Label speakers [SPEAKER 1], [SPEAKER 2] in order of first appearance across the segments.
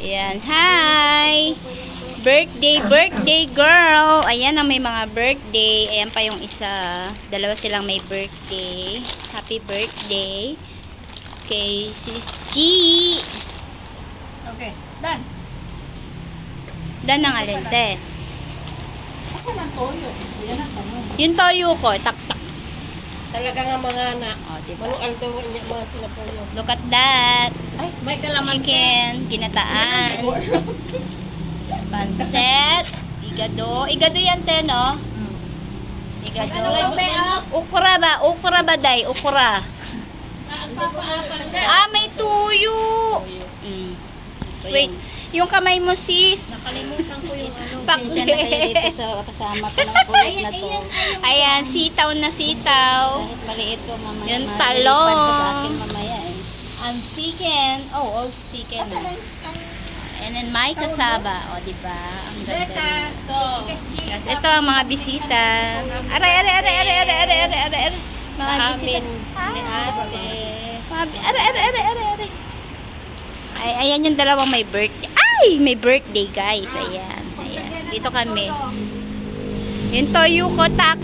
[SPEAKER 1] Ayan, hi! Birthday girl! Ayan ang may mga birthday. Ayan pa yung isa. Dalawa silang may birthday. Happy birthday. Kay Sis G.
[SPEAKER 2] Okay, done.
[SPEAKER 1] Dan ang alente.
[SPEAKER 2] Asan ang toyo? Yan ang tanong.
[SPEAKER 1] Yung toyo ko, tak-tak.
[SPEAKER 3] Talaga nga mga anak.
[SPEAKER 1] O, diba?
[SPEAKER 3] Manong alto niya mga pinapuyo.
[SPEAKER 1] Look at that.
[SPEAKER 3] Ay, may kalamansi.
[SPEAKER 1] Chicken, ginataan. Panset. Igado. Igado yan, te, no? Igado. Ukra ba? Ukra ba, day? Ukra. Ah, may tuyo. Wait. Yung kamay mo, sis.
[SPEAKER 3] Nakalimutan ko yung ano.
[SPEAKER 4] Pasensya na kayo dito sa kasama ko ng kulit na to.
[SPEAKER 1] Ayan, sitaw na sitaw.
[SPEAKER 4] Kahit maliit ko mamaya.
[SPEAKER 1] Yung
[SPEAKER 4] malilipad
[SPEAKER 1] talong.
[SPEAKER 4] ko sa akin mamaya eh.
[SPEAKER 1] Ang chicken. Oh, old chicken
[SPEAKER 2] Asan
[SPEAKER 1] na.
[SPEAKER 2] ang
[SPEAKER 1] And then may kasaba. O, diba? Ang ganda.
[SPEAKER 3] Ito.
[SPEAKER 1] Tapos ito ang mga bisita. Aray. Mga
[SPEAKER 3] Sa
[SPEAKER 1] bisita.
[SPEAKER 3] amin.
[SPEAKER 1] Aray. Ay, ayan yung dalawang may birthday. Ay! May birthday, guys. Ayan. Dito kami. Yung toyo ko, tak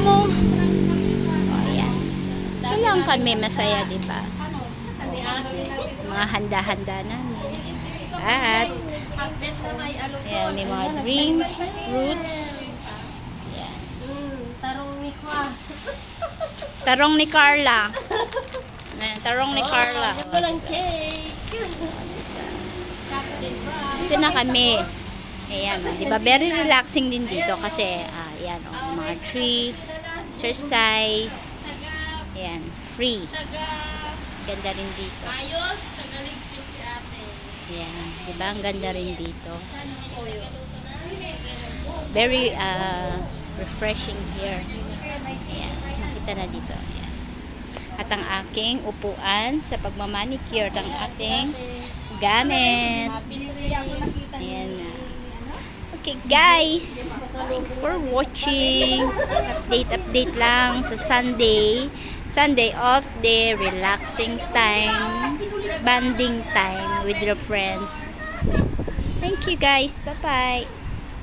[SPEAKER 1] mo. O, ayan. Ito lang kami masaya, diba? Mga handa-handa namin. At, ayan, may mga drinks, fruits.
[SPEAKER 3] Tarong ni Kwa.
[SPEAKER 1] Tarong ni Carla. Ayan, tarong ni Carla.
[SPEAKER 3] Ito lang cake.
[SPEAKER 1] Dito na kami. Ayan, diba? Very relaxing din dito kasi, ayan, yung mga tree, exercise. Ayan, free. Ganda rin dito.
[SPEAKER 3] Ayos, nagaligpit si ate.
[SPEAKER 1] Ayan, diba? Ang ganda rin dito. Very refreshing here. Ayan, nakita na dito. Ayan. At ang aking upuan sa pagmamanicure ng ating gamit. Ayan na. Okay guys, thanks for watching. Update lang sa Sunday of the relaxing time, bonding time with your friends. Thank you guys. Bye-bye.